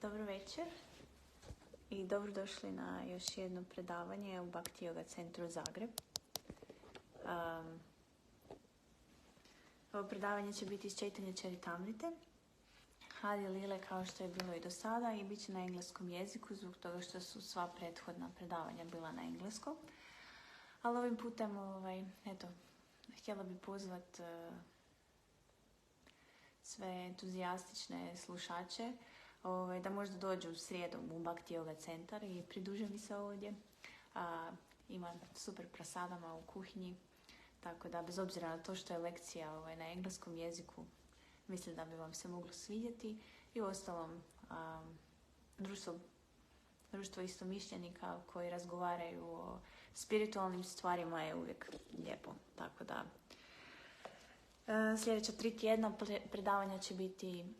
Dobro večer i dobrodošli na još jedno predavanje u Bhakti Yoga Centru Zagreb. Ovo predavanje će biti iz čitanja Charitamrite, Hadi Lile kao što je bilo i do sada i bit će na engleskom jeziku zbog toga što su sva prethodna predavanja bila na engleskom. Ali ovim putem, htjela bi pozvat sve entuzijastične slušače da možda dođu srijedom u Bhakti Yoga Centar i pridruže mi se ovdje. Ima super prasadama u kuhinji, tako da bez obzira na to što je lekcija na engleskom jeziku, mislim da bi vam se moglo svidjeti. I uostalom, društvo istomišljenika koji razgovaraju o spiritualnim stvarima je uvijek lijepo. Tako da, sljedeća 3 tjedna predavanja će biti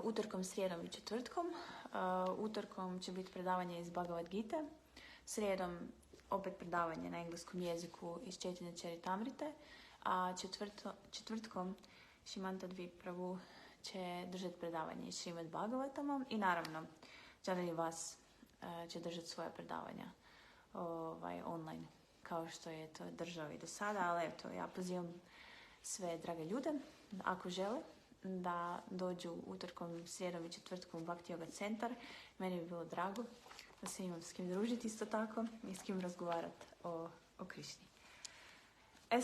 utorkom, srijedom i četvrtkom. Utorkom će biti predavanje iz Bhagavad Gita, srijedom opet predavanje na engleskom jeziku iz čitanja Charitamrite, a četvrtkom Šimanta Dvipravu će držati predavanje iz Šrimad Bhagavatamom i naravno želim vas će držati svoja predavanja online kao što je to držao i do sada, ali eto, ja pozivam sve drage ljude, ako žele, da dođu utorkom, srijedom i četvrtkom u Bhakti Yoga Centar. Meni bi bilo drago da se imam s kim družiti isto tako i s kim razgovarati o Krišni.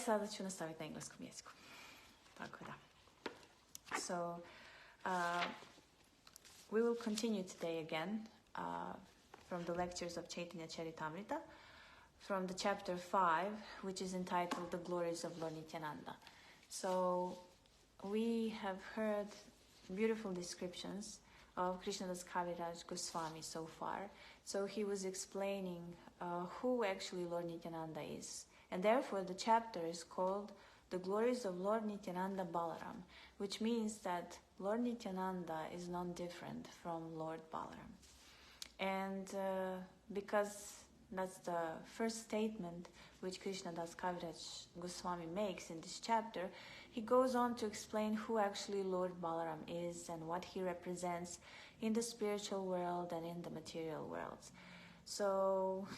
Sada ću nastaviti na engleskom jeziku. Tako da. So, we will continue today again from the lectures of Chaitanya Charitamrita, from the chapter 5, which is entitled The Glories of Lord Nityananda. So, we have heard beautiful descriptions of Krishnadas Kaviraj Goswami so far. So he was explaining who actually Lord Nityananda is. And therefore the chapter is called The Glories of Lord Nityananda Balaram, which means that Lord Nityananda is non-different from Lord Balaram. And because that's the first statement which Krishnadas Kaviraj Goswami makes in this chapter, he goes on to explain who actually Lord Balaram is and what he represents in the spiritual world and in the material worlds. So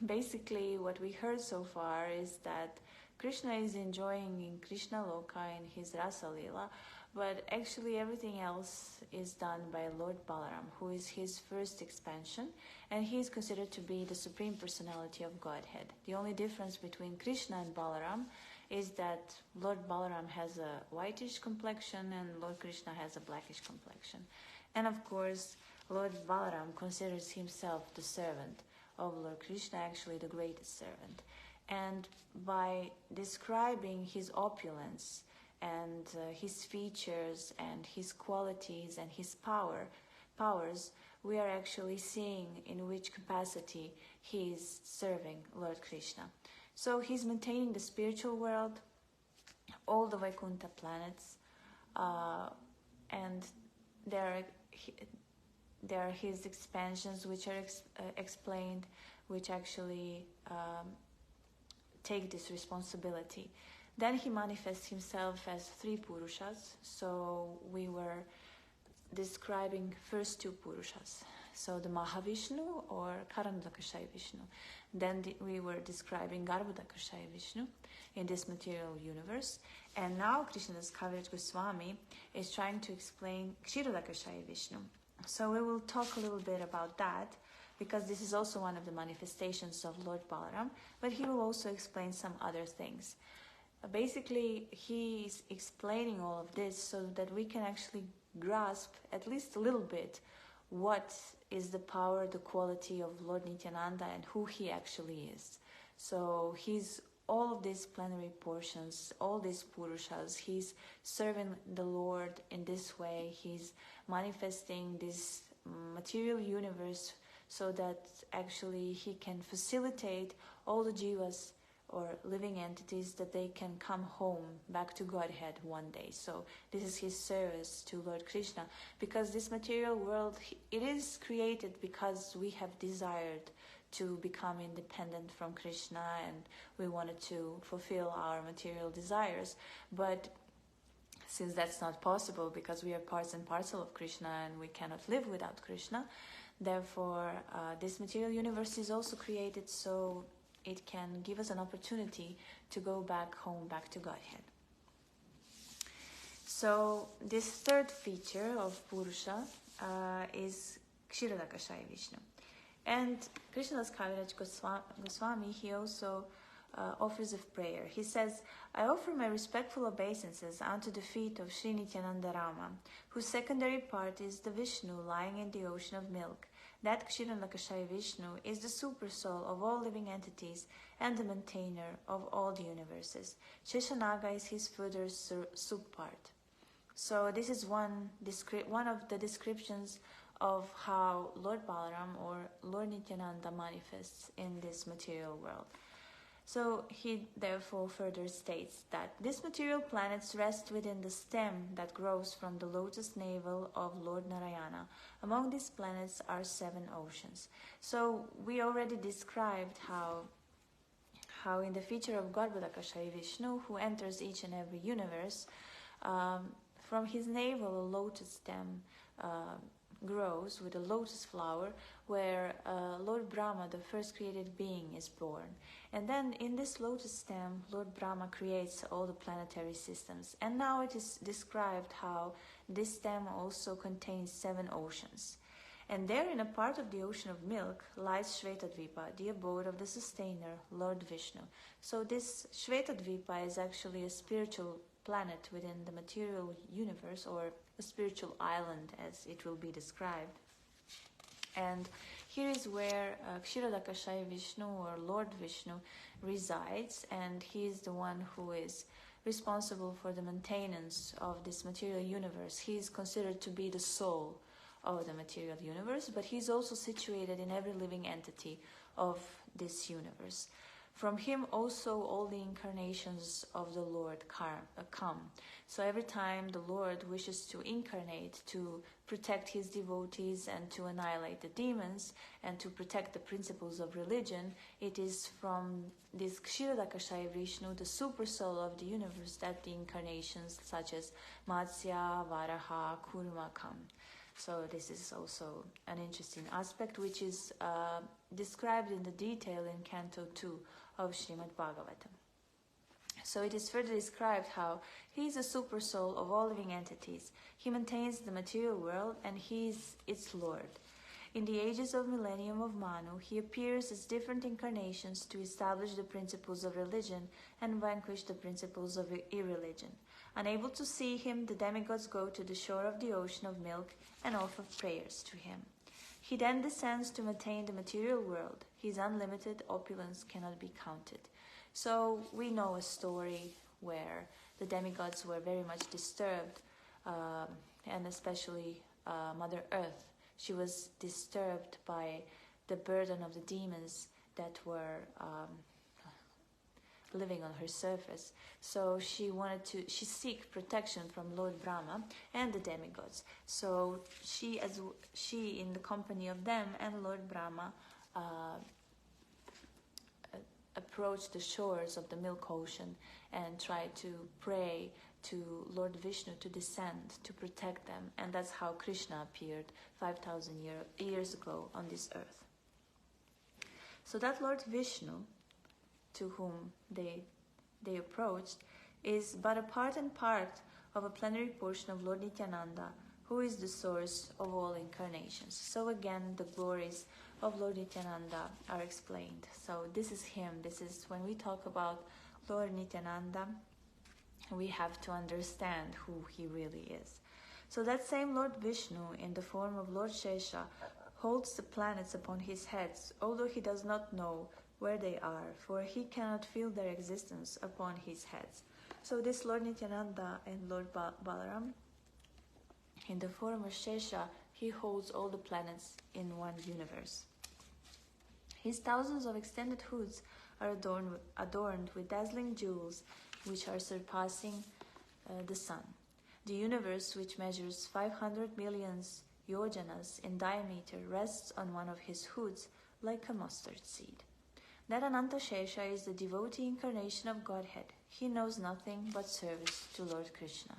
basically what we heard so far is that Krishna is enjoying in Krishna Loka in his Rasa Lila, but actually everything else is done by Lord Balaram, who is his first expansion, and he is considered to be the Supreme Personality of Godhead. The only difference between Krishna and Balaram is that Lord Balaram has a whitish complexion and Lord Krishna has a blackish complexion. And of course, Lord Balaram considers himself the servant of Lord Krishna, actually the greatest servant. And by describing his opulence and his features and his qualities and his powers, we are actually seeing in which capacity he is serving Lord Krishna. So he's maintaining the spiritual world, all the Vaikuntha planets, and there are his expansions which are explained, which actually take this responsibility. Then he manifests himself as 3 Purushas. So we were describing first 2 Purushas. So the Mahavishnu or Karandakashaya Vishnu. Then we were describing Garbhodakashaya Vishnu in this material universe. And now Krishnadas Kaviraj Goswami is trying to explain Kshirodakashaya Vishnu. So we will talk a little bit about that, because this is also one of the manifestations of Lord Balaram, but he will also explain some other things. Basically, he is explaining all of this so that we can actually grasp at least a little bit what is the power, the quality of Lord Nityananda and who he actually is. So he's all of these plenary portions, all these Purushas, he's serving the Lord in this way. He's manifesting this material universe so that actually he can facilitate all the jivas or living entities that they can come home back to Godhead one day. So this is his service to Lord Krishna, because this material world, it is created because we have desired to become independent from Krishna and we wanted to fulfill our material desires. But since that's not possible because we are parts and parcel of Krishna and we cannot live without Krishna, therefore this material universe is also created so it can give us an opportunity to go back home, back to Godhead. So this third feature of Purusha is Kshirodakashaya Vishnu. And Krishnadas Kaviraj Goswami, he also offers a prayer. He says, I offer my respectful obeisances unto the feet of Sri Nityananda Rama, whose secondary part is the Vishnu lying in the ocean of milk. That Kshirodakashaya Vishnu is the super soul of all living entities and the maintainer of all the universes. Sheshanaga is his further sub-part. So this is one of the descriptions of how Lord Balaram or Lord Nityananda manifests in this material world. So he therefore further states that these material planets rest within the stem that grows from the lotus navel of Lord Narayana. Among these planets are 7 oceans. So we already described how in the feature of Garbhodakashaya Vishnu, who enters each and every universe, from his navel a lotus stem grows with a lotus flower where Lord Brahma, the first created being, is born. And then in this lotus stem, Lord Brahma creates all the planetary systems. And now it is described how this stem also contains 7 oceans. And there in a part of the ocean of milk lies Shvetadvipa, the abode of the sustainer, Lord Vishnu. So this Shvetadvipa is actually a spiritual planet within the material universe, or a spiritual island as it will be described. And here is where Kshirodakashaya Vishnu or Lord Vishnu resides, and he is the one who is responsible for the maintenance of this material universe. He is considered to be the soul of the material universe, but he is also situated in every living entity of this universe. From him also all the incarnations of the Lord come. So every time the Lord wishes to incarnate to protect his devotees and to annihilate the demons and to protect the principles of religion, it is from this Kshirodakashaya Vishnu, the super soul of the universe, that the incarnations such as Matsya, Varaha, Kurma come. So this is also an interesting aspect which is described in the detail in Canto 2 of Srimad Bhagavatam. So it is further described how he is a super soul of all living entities. He maintains the material world and he is its Lord. In the ages of millennium of Manu, he appears as different incarnations to establish the principles of religion and vanquish the principles of irreligion. Unable to see him, the demigods go to the shore of the ocean of milk and offer prayers to him. He then descends to maintain the material world. His unlimited opulence cannot be counted. So we know a story where the demigods were very much disturbed, and especially Mother Earth. She was disturbed by the burden of the demons that were living on her surface. So she seek protection from Lord Brahma and the demigods. So she in the company of them and Lord Brahma approached the shores of the milk ocean and tried to pray to Lord Vishnu to descend to protect them, and that's how Krishna appeared 5,000 years ago on this earth. So that Lord Vishnu to whom they approached is but a part and part of a plenary portion of Lord Nityananda, who is the source of all incarnations. So again, the glories of Lord Nityananda are explained. So this is him. This is when we talk about Lord Nityananda, we have to understand who he really is. So that same Lord Vishnu, in the form of Lord Shesha, holds the planets upon his heads, although he does not know where they are, for he cannot feel their existence upon his heads. So this Lord Nityananda and Lord Balaram, in the form of Shesha, he holds all the planets in one universe. His thousands of extended hoods are adorned with dazzling jewels, which are surpassing the sun. The universe, which measures 500 million yojanas in diameter, rests on one of his hoods like a mustard seed. That Ananta Shesha is the devotee incarnation of Godhead. He knows nothing but service to Lord Krishna.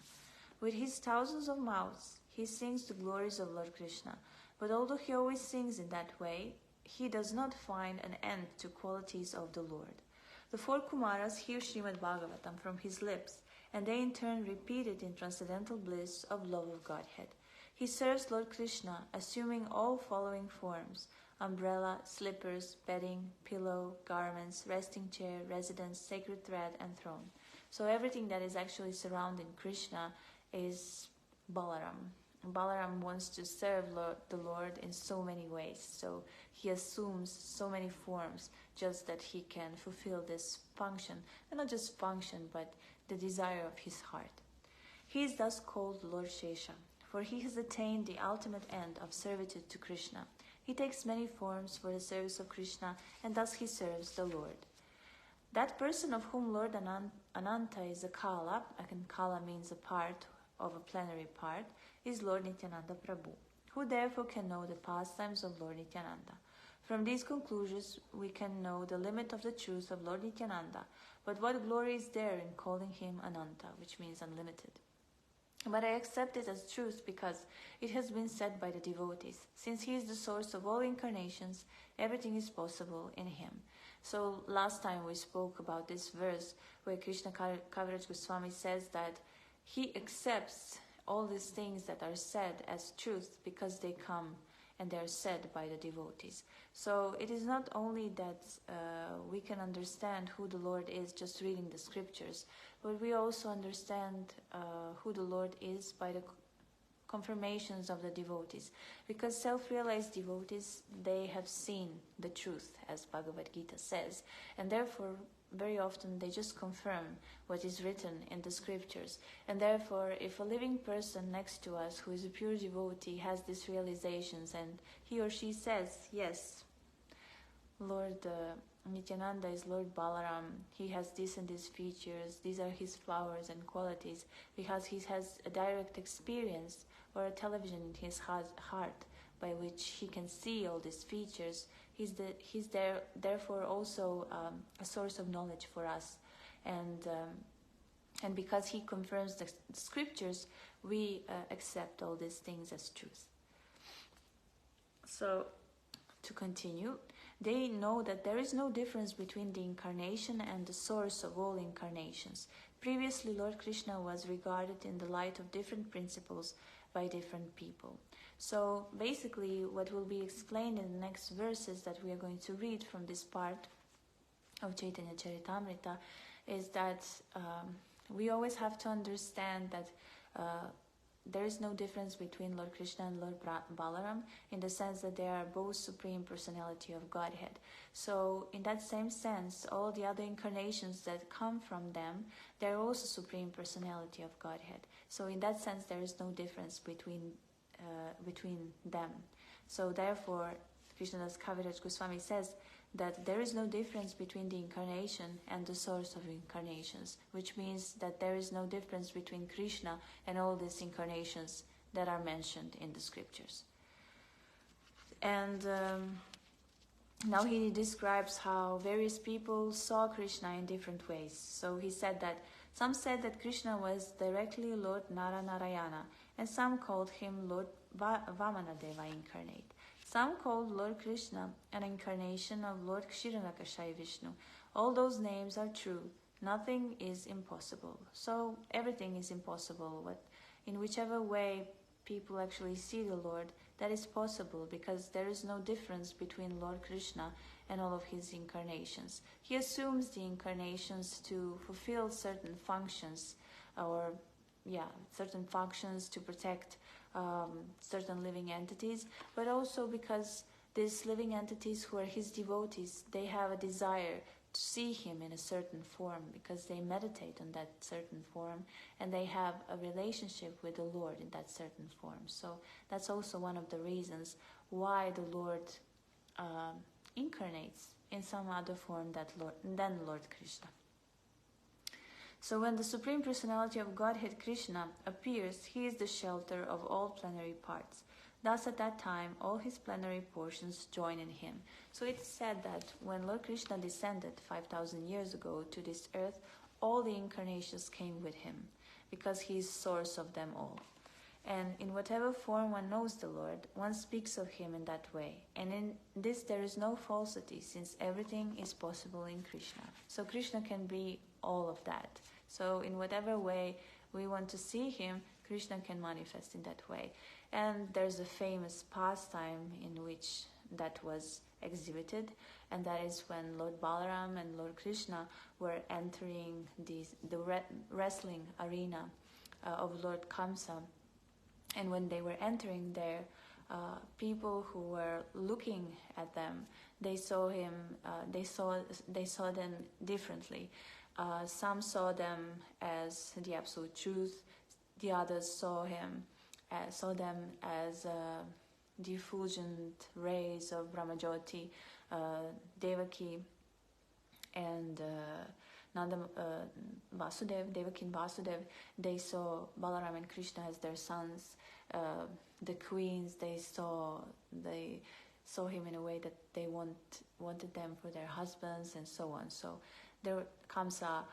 With his thousands of mouths, he sings the glories of Lord Krishna. But although he always sings in that way, he does not find an end to qualities of the Lord. The four Kumaras hear Srimad Bhagavatam from his lips, and they in turn repeat it in transcendental bliss of love of Godhead. He serves Lord Krishna, assuming all following forms: umbrella, slippers, bedding, pillow, garments, resting chair, residence, sacred thread, and throne. So everything that is actually surrounding Krishna is Balaram. Balaram wants to serve the Lord in so many ways, so he assumes so many forms just that he can fulfill this function, and not just function, but the desire of his heart. He is thus called Lord Shesha, for he has attained the ultimate end of servitude to Krishna. He takes many forms for the service of Krishna, and thus he serves the Lord. That person of whom Lord Ananta is a Kala, and Kala means a part of a plenary part, is Lord Nityananda Prabhu, who therefore can know the pastimes of Lord Nityananda. From these conclusions, we can know the limit of the truth of Lord Nityananda, but what glory is there in calling him Ananta, which means unlimited? But I accept it as truth because it has been said by the devotees. Since he is the source of all incarnations, everything is possible in him. So last time we spoke about this verse where Krishna Kaviraj Goswami says that he accepts all these things that are said as truth because they come and they are said by the devotees. So it is not only that we can understand who the Lord is just reading the scriptures, but we also understand who the Lord is by the confirmations of the devotees. Because self-realized devotees, they have seen the truth, as Bhagavad Gita says, and therefore very often they just confirm what is written in the scriptures. And therefore, if a living person next to us who is a pure devotee has these realizations and he or she says, yes, Lord Nityananda is Lord Balaram, he has this and these features, these are his flowers and qualities, because he has a direct experience or a television in his heart by which he can see all these features, he's therefore also a source of knowledge for us. And because he confirms the scriptures, we accept all these things as truth. So, to continue, they know that there is no difference between the incarnation and the source of all incarnations. Previously, Lord Krishna was regarded in the light of different principles by different people. So basically what will be explained in the next verses that we are going to read from this part of Chaitanya Charitamrita is that we always have to understand that there is no difference between Lord Krishna and Lord Balaram in the sense that they are both Supreme Personality of Godhead. So in that same sense, all the other incarnations that come from them, they are also Supreme Personality of Godhead. So in that sense, there is no difference between them. So therefore, Krishnadas Kaviraj Goswami says that there is no difference between the incarnation and the source of incarnations, which means that there is no difference between Krishna and all these incarnations that are mentioned in the scriptures. And now he describes how various people saw Krishna in different ways. So he said that some said that Krishna was directly Lord Narayana, and some called him Lord Vamanadeva incarnate. Some called Lord Krishna an incarnation of Lord Kshiranakashai Vishnu. All those names are true. Nothing is impossible. So everything is impossible. In whichever way people actually see the Lord, that is possible because there is no difference between Lord Krishna and all of his incarnations. He assumes the incarnations to fulfill certain functions certain functions to protect certain living entities, but also because these living entities who are his devotees, they have a desire to see him in a certain form because they meditate on that certain form and they have a relationship with the Lord in that certain form. So that's also one of the reasons why the Lord incarnates in some other form than Lord Krishna. So when the Supreme Personality of Godhead Krishna appears, he is the shelter of all plenary parts. Thus at that time, all his plenary portions join in him. So it's said that when Lord Krishna descended 5,000 years ago to this earth, all the incarnations came with him. because he is source of them all. And in whatever form one knows the Lord, one speaks of him in that way. And in this there is no falsity, since everything is possible in Krishna. So Krishna can be all of that. So in whatever way we want to see him, Krishna can manifest in that way. And there's a famous pastime in which that was exhibited, and that is when Lord Balaram and Lord Krishna were entering the wrestling arena of Lord Kamsa. And when they were entering there, people who were looking at them, they saw him. They saw them differently. Some saw them as the absolute truth. The others saw them as the effulgent rays of Brahmajyoti. Devaki and Devaki and Vasudev, they saw Balaram and Krishna as their sons. The queens, they saw him in a way that they wanted them for their husbands, and so on. So there, Kamsa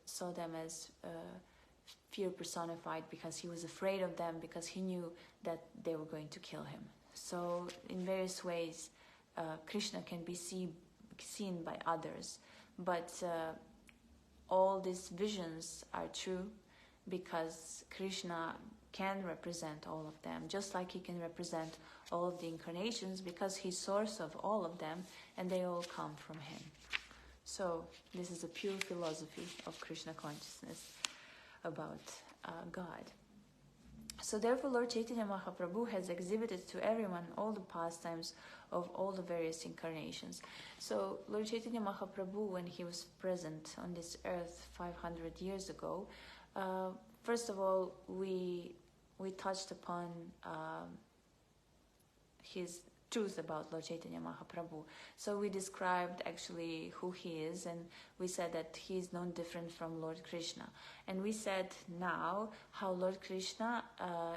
saw them as fear personified, because he was afraid of them, because he knew that they were going to kill him. So in various ways, Krishna can be seen by others, but all these visions are true because Krishna can represent all of them, just like he can represent all of the incarnations, because he's source of all of them and they all come from him. So this is a pure philosophy of Krishna consciousness about God. So therefore Lord Chaitanya Mahaprabhu has exhibited to everyone all the pastimes of all the various incarnations. So Lord Chaitanya Mahaprabhu, when he was present on this earth 500 years ago, first of all, we touched upon his truth about Lord Chaitanya Mahaprabhu. So we described actually who he is, and we said that he is no different from Lord Krishna. And we said now how Lord Krishna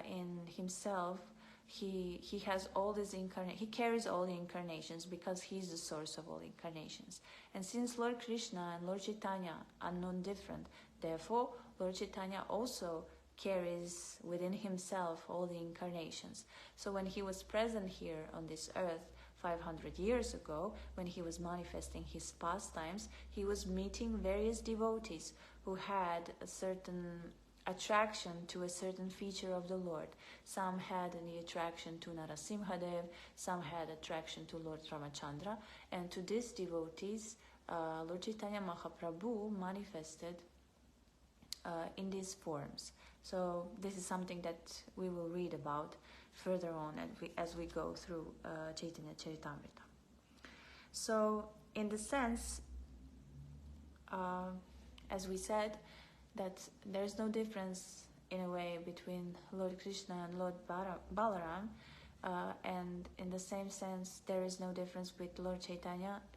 in himself, he has all these he carries all the incarnations because he is the source of all incarnations. And since Lord Krishna and Lord Chaitanya are non different, therefore Lord Chaitanya also carries within himself all the incarnations. So when he was present here on this earth 500 years ago, when he was manifesting his pastimes, he was meeting various devotees who had a certain attraction to a certain feature of the Lord. Some had the attraction to Narasimhadev, some had attraction to Lord Ramachandra, and to these devotees, Lord Chaitanya Mahaprabhu manifested in these forms. So this is something that we will read about further on as we go through Chaitanya Charitamrita. So in the sense, as we said, that there's no difference in a way between Lord Krishna and Lord Balaram, and in the same sense there is no difference with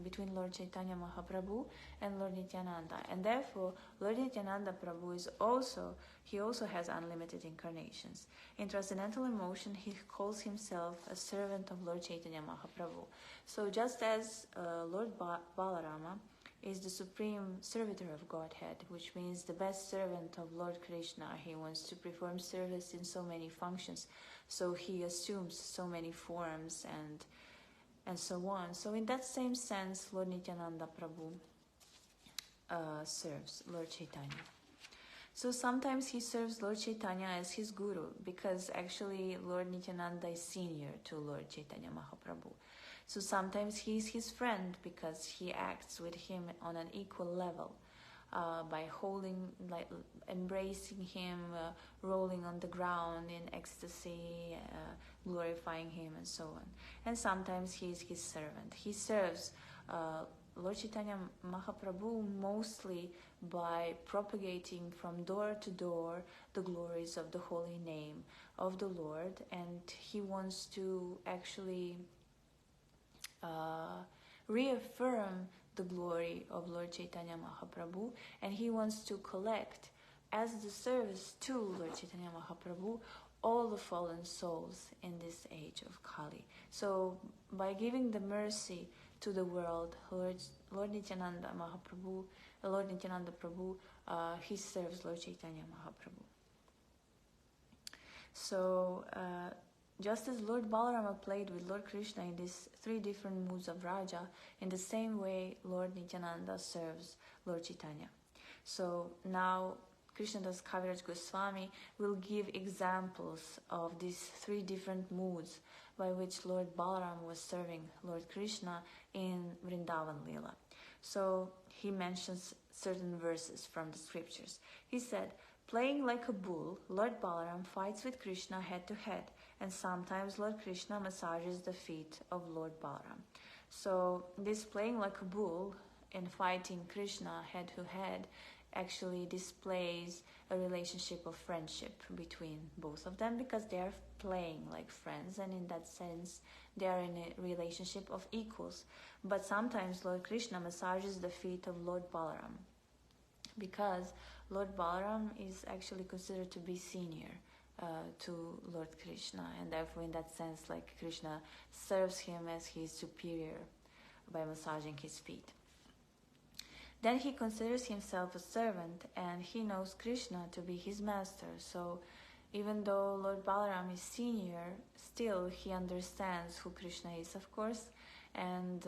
between Lord Chaitanya Mahaprabhu and Lord Nityananda, and therefore Lord Nityananda Prabhu also has unlimited incarnations. In transcendental emotion he calls himself a servant of Lord Chaitanya Mahaprabhu. So just as Lord Balarama is the supreme servitor of Godhead, which means the best servant of Lord Krishna. He wants to perform service in so many functions, so he assumes so many forms and so on. So in that same sense, Lord Nityananda Prabhu serves Lord Chaitanya. So sometimes he serves Lord Chaitanya as his guru, because actually Lord Nityananda is senior to Lord Chaitanya Mahaprabhu. So sometimes he's his friend because he acts with him on an equal level, by embracing him, rolling on the ground in ecstasy, glorifying him, and so on. And sometimes he is his servant. He serves Lord Chaitanya Mahaprabhu mostly by propagating from door to door the glories of the holy name of the Lord, and he wants to actually reaffirm the glory of Lord Chaitanya Mahaprabhu, and he wants to collect as the service to Lord Chaitanya Mahaprabhu all the fallen souls in this age of Kali. So by giving the mercy to the world, Lord Nityananda Prabhu he serves Lord Chaitanya Mahaprabhu. So, just as Lord Balarama played with Lord Krishna in these 3 different moods of Raja, in the same way Lord Nityananda serves Lord Chaitanya. So now Krishnadas Kaviraj Goswami will give examples of these 3 different moods by which Lord Balaram was serving Lord Krishna in Vrindavan Lila. So he mentions certain verses from the scriptures. He said, playing like a bull, Lord Balaram fights with Krishna head to head, and sometimes Lord Krishna massages the feet of Lord Balaram. So this playing like a bull and fighting Krishna head to head actually displays a relationship of friendship between both of them, because they are playing like friends, and in that sense they are in a relationship of equals. But sometimes Lord Krishna massages the feet of Lord Balaram, because Lord Balaram is actually considered to be senior to Lord Krishna, and therefore in that sense, like, Krishna serves him as his superior by massaging his feet. Then he considers himself a servant, and he knows Krishna to be his master. So even though Lord Balaram is senior, still he understands who Krishna is, of course, and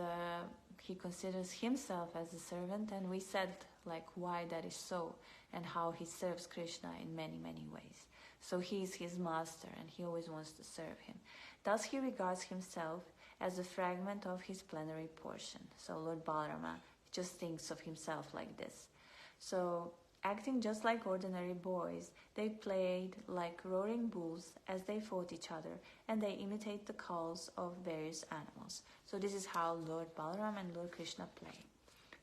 he considers himself as a servant, and we said like why that is so, and how he serves Krishna in many, many ways. So he is his master, and he always wants to serve him. Thus he regards himself as a fragment of his plenary portion. So Lord Balarama just thinks of himself like this. So, acting just like ordinary boys, they played like roaring bulls as they fought each other, and they imitate the calls of various animals. So this is how Lord Balaram and Lord Krishna play.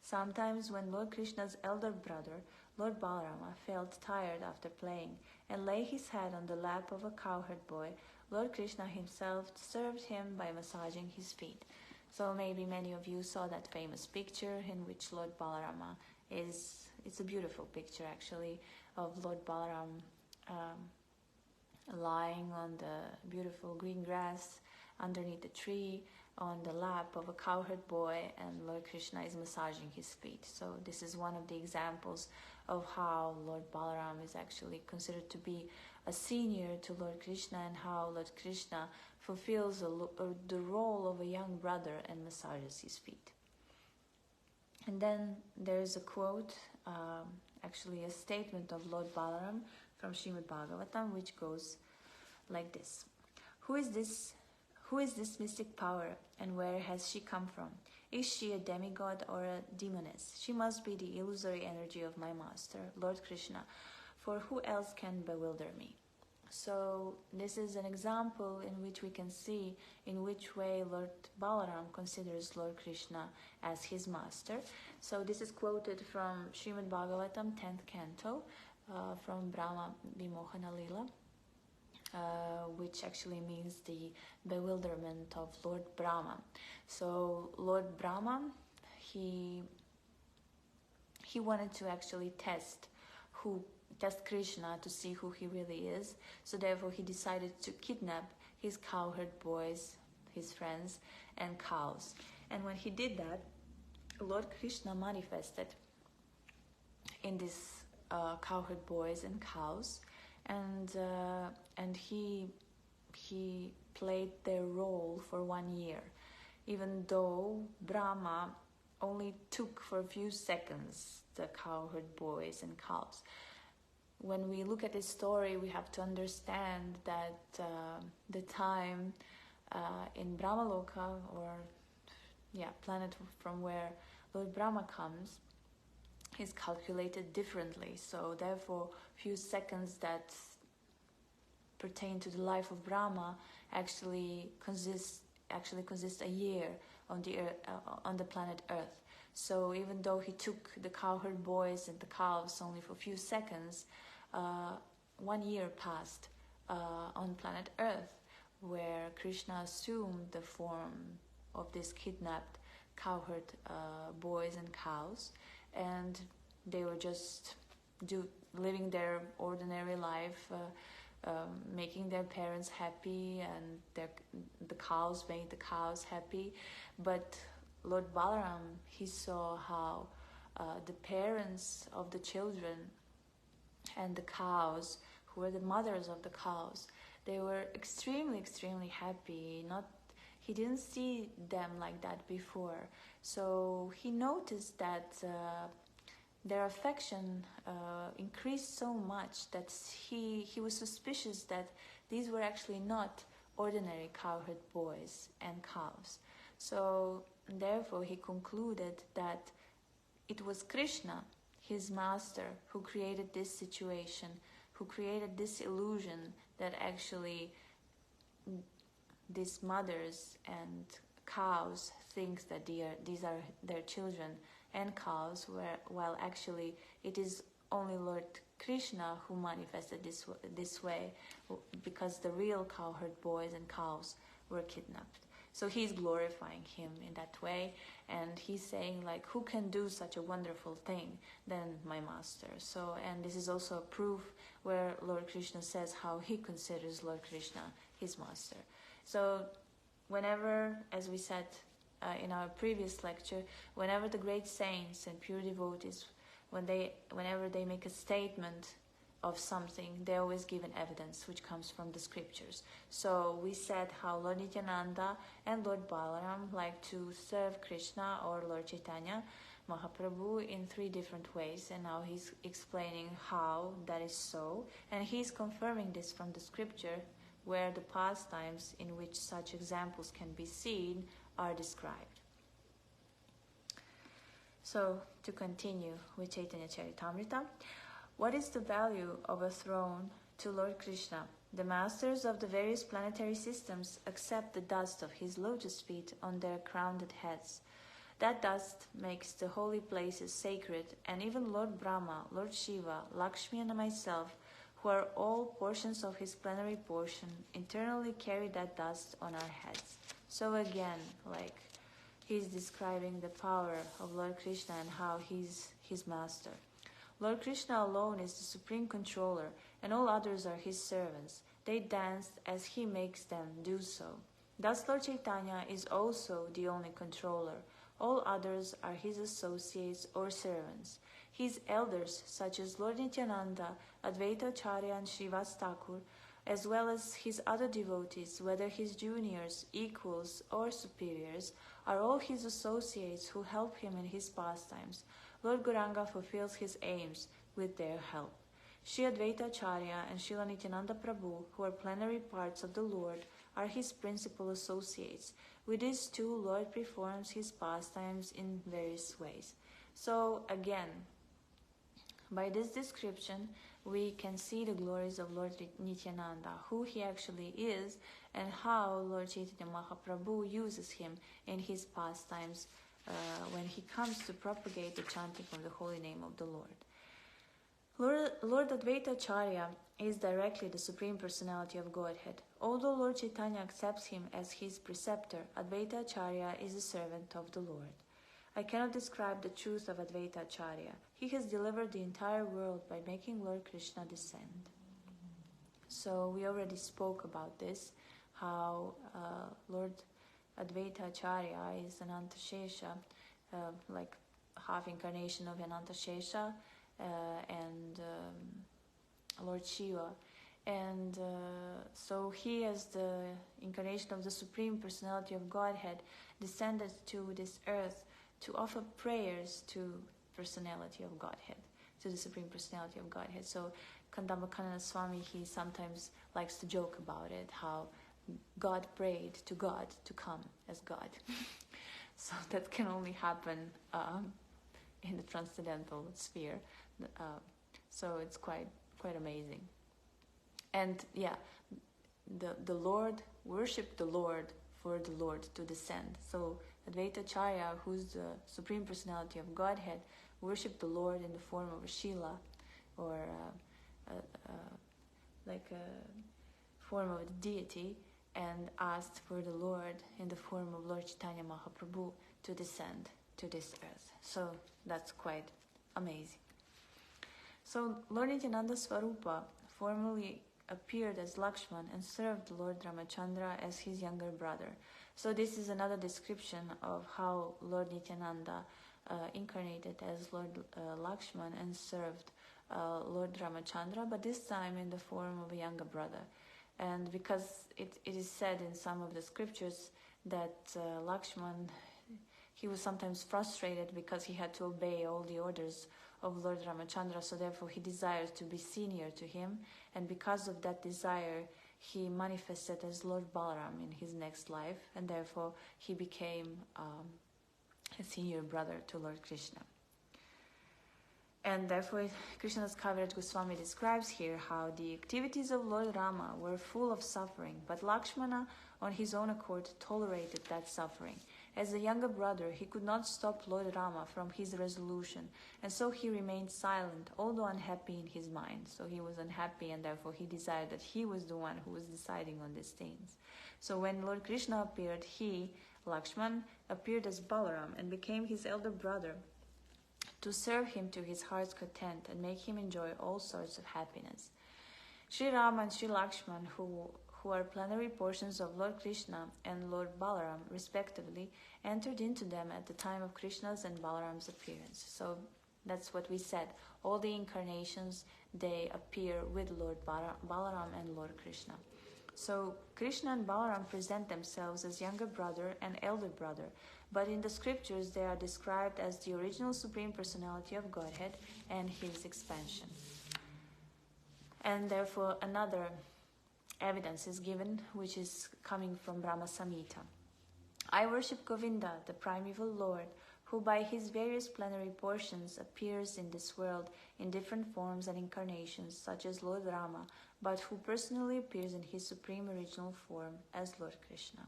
Sometimes when Lord Krishna's elder brother, Lord Balarama, felt tired after playing and lay his head on the lap of a cowherd boy, Lord Krishna himself served him by massaging his feet. So maybe many of you saw that famous picture in which Lord Balarama is, it's a beautiful picture actually, of Lord Balaram lying on the beautiful green grass underneath a tree on the lap of a cowherd boy, and Lord Krishna is massaging his feet. So this is one of the examples of how Lord Balaram is actually considered to be a senior to Lord Krishna, and how Lord Krishna fulfills the role of a young brother and massages his feet. And then there is a quote, actually a statement of Lord Balaram from Srimad Bhagavatam, which goes like this. Who is this mystic power, and where has she come from? Is she a demigod or a demoness? She must be the illusory energy of my master, Lord Krishna, for who else can bewilder me? So this is an example in which we can see in which way Lord Balaram considers Lord Krishna as his master. So this is quoted from Srimad Bhagavatam 10th canto, from Brahma Vimohana Lila, which actually means the bewilderment of Lord Brahma. So Lord Brahma, he wanted to actually test Krishna to see who he really is. So therefore he decided to kidnap his cowherd boys, his friends, and cows. And when he did that, Lord Krishna manifested in these cowherd boys and cows, and he played their role for 1 year, even though Brahma only took for a few seconds the cowherd boys and cows. When we look at this story, we have to understand that the time in Brahma Loka, or planet from where Lord Brahma comes, is calculated differently. So therefore, few seconds that pertain to the life of Brahma actually consist a year on the earth, on the planet Earth. So even though he took the cowherd boys and the cows only for a few seconds, 1 year passed on planet Earth, where Krishna assumed the form of these kidnapped cowherd boys and cows, and they were just living their ordinary life, making their parents happy, and the cows made the cows happy. But Lord Balaram, he saw how the parents of the children and the cows, who were the mothers of the cows, they were extremely, extremely happy. He didn't see them like that before. So he noticed that their affection increased so much that he was suspicious that these were actually not ordinary cowherd boys and cows. So therefore he concluded that it was Krishna, his master, who created this situation, who created this illusion that actually these mothers and cows think that these are their children and cows, while actually it is only Lord Krishna who manifested this way, because the real cowherd boys and cows were kidnapped. So he's glorifying him in that way, and he's saying like, who can do such a wonderful thing than my master? So, and this is also a proof where Lord Krishna says how he considers Lord Krishna his master. So whenever, as we said in our previous lecture, whenever the great saints and pure devotees, whenever they make a statement of something, they always give an evidence which comes from the scriptures. So we said how Lord Nityananda and Lord Balaram like to serve Krishna or Lord Chaitanya Mahaprabhu in 3 different ways, and now he's explaining how that is so, and he's confirming this from the scripture, where the pastimes in which such examples can be seen are described. So, to continue with Chaitanya Charitamrita, what is the value of a throne to Lord Krishna? The masters of the various planetary systems accept the dust of his lotus feet on their crowned heads. That dust makes the holy places sacred, and even Lord Brahma, Lord Shiva, Lakshmi and myself, who are all portions of his plenary portion, internally carry that dust on our heads. So again, like, he's describing the power of Lord Krishna and how he's his master. Lord Krishna alone is the supreme controller, and all others are his servants. They dance as he makes them do so. Thus Lord Chaitanya is also the only controller. All others are his associates or servants. His elders, such as Lord Nityananda, Advaita Acharya and Srivas Thakur, as well as his other devotees, whether his juniors, equals, or superiors, are all his associates who help him in his pastimes. Lord Gauranga fulfills his aims with their help. Sri Advaita Acharya and Srila Nityananda Prabhu, who are plenary parts of the Lord, are his principal associates. With these two, Lord performs his pastimes in various ways. So again, by this description, we can see the glories of Lord Nityananda, who he actually is, and how Lord Chaitanya Mahaprabhu uses him in his pastimes when he comes to propagate the chanting of the holy name of the Lord. Lord Advaita Acharya is directly the Supreme Personality of Godhead. Although Lord Chaitanya accepts him as his preceptor, Advaita Acharya is a servant of the Lord. I cannot describe the truth of Advaita Acharya. He has delivered the entire world by making Lord Krishna descend. So we already spoke about this, how Lord Advaita Acharya is Ananta Shesha, like half incarnation of Ananta Shesha, and Lord Shiva. And so he, as the incarnation of the Supreme Personality of Godhead, descended to this earth to offer prayers to Personality of Godhead, to the Supreme Personality of Godhead. So Kandamakanana Swami, he sometimes likes to joke about it, how God prayed to God to come as God. So that can only happen in the transcendental sphere. So it's quite amazing. And yeah, the Lord worshipped the Lord for the Lord to descend. So Advaita Acharya, who's the Supreme Personality of Godhead, worshipped the Lord in the form of a Shila, or like a form of a deity, and asked for the Lord in the form of Lord Chaitanya Mahaprabhu to descend to this earth. So that's quite amazing. So Lord Nityananda Swarupa formerly appeared as Lakshman and served Lord Ramachandra as his younger brother. So this is another description of how Lord Nityananda incarnated as Lord Lakshman and served Lord Ramachandra, but this time in the form of a younger brother. And because it is said in some of the scriptures that Lakshman, he was sometimes frustrated because he had to obey all the orders of Lord Ramachandra, so therefore he desired to be senior to him, and because of that desire he manifested as Lord Balaram in his next life, and therefore he became a senior brother to Lord Krishna. And therefore Krishnadas Kaviraj Goswami describes here how the activities of Lord Rama were full of suffering, but Lakshmana on his own accord tolerated that suffering. As a younger brother, he could not stop Lord Rama from his resolution, and so he remained silent, although unhappy in his mind. So he was unhappy, and therefore he desired that he was the one who was deciding on these things. So when Lord Krishna appeared, he, Lakshman, appeared as Balaram and became his elder brother to serve him to his heart's content and make him enjoy all sorts of happiness. Sri Rama and Sri Lakshman, who are plenary portions of Lord Krishna and Lord Balaram, respectively, entered into them at the time of Krishna's and Balaram's appearance. So that's what we said. All the incarnations, they appear with Lord Balaram and Lord Krishna. So Krishna and Balaram present themselves as younger brother and elder brother, but in the scriptures they are described as the original Supreme Personality of Godhead and his expansion. And therefore another evidence is given, which is coming from Brahma Samhita. I worship Govinda, the primeval Lord, who by his various plenary portions appears in this world in different forms and incarnations, such as Lord Rama, but who personally appears in his supreme original form as Lord Krishna.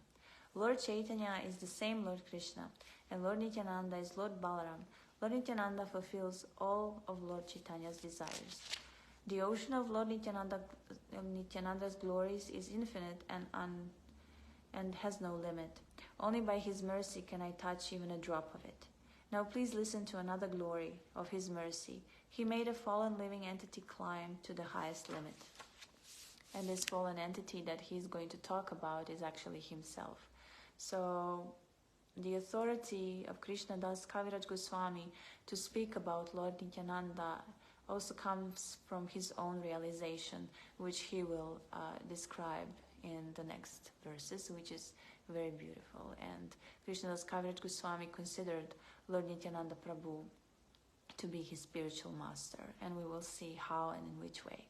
Lord Chaitanya is the same Lord Krishna, and Lord Nityananda is Lord Balaram. Lord Nityananda fulfills all of Lord Chaitanya's desires. The ocean of Lord Nityananda's glories is infinite and has no limit. Only by his mercy can I touch even a drop of it. Now please listen to another glory of his mercy. He made a fallen living entity climb to the highest limit. And this fallen entity that he's going to talk about is actually himself. So the authority of Krishnadas Kaviraj Goswami to speak about Lord Nityananda also comes from his own realization, which he will describe in the next verses, which is very beautiful. And Krishnadas Kaviraj Goswami considered Lord Nityananda Prabhu to be his spiritual master, and we will see how and in which way.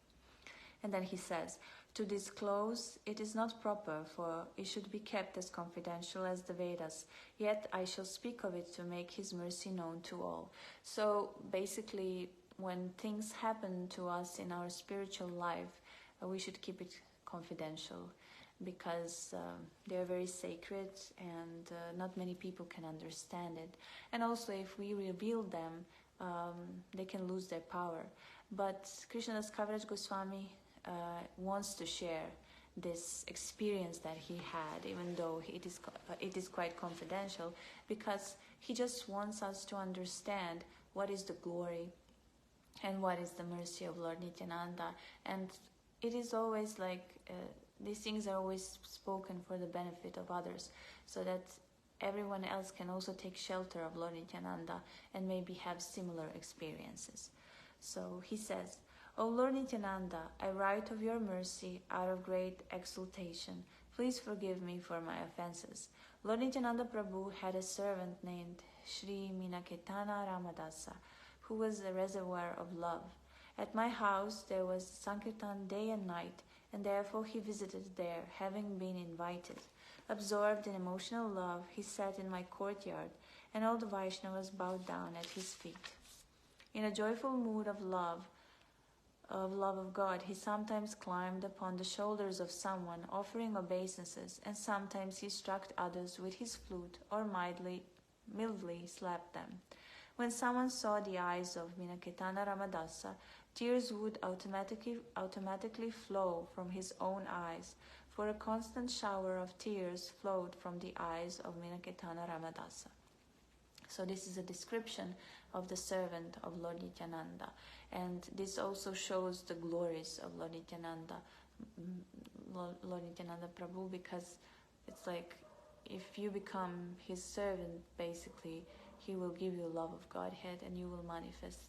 And then he says, to disclose it is not proper, for it should be kept as confidential as the Vedas, yet I shall speak of it to make his mercy known to all. So basically, when things happen to us in our spiritual life, we should keep it confidential, because they are very sacred and not many people can understand it. And also if we reveal them, they can lose their power. But Krishnadas Kaviraj Goswami wants to share this experience that he had, even though it is quite confidential, because he just wants us to understand what is the glory and what is the mercy of Lord Nityananda. And it is always like these things are always spoken for the benefit of others, so that everyone else can also take shelter of Lord Nityananda and maybe have similar experiences. So he says, O Lord Nityananda, I write of your mercy out of great exultation. Please forgive me for my offenses. Lord Nityananda Prabhu had a servant named Shri Minaketana Ramadasa, who was a reservoir of love. At my house there was Sankirtan day and night, and therefore he visited there, having been invited. Absorbed in emotional love, he sat in my courtyard, and all the Vaishnavas bowed down at his feet. In a joyful mood of love of God, he sometimes climbed upon the shoulders of someone, offering obeisances, and sometimes he struck others with his flute, or mildly slapped them. When someone saw the eyes of Minaketana Ramadasa, tears would automatically flow from his own eyes, for a constant shower of tears flowed from the eyes of Minaketana Ramadasa. So this is a description of the servant of Lord Nityananda, and this also shows the glories of Lord Nityananda Prabhu, because it's like if you become his servant, basically he will give you love of Godhead and you will manifest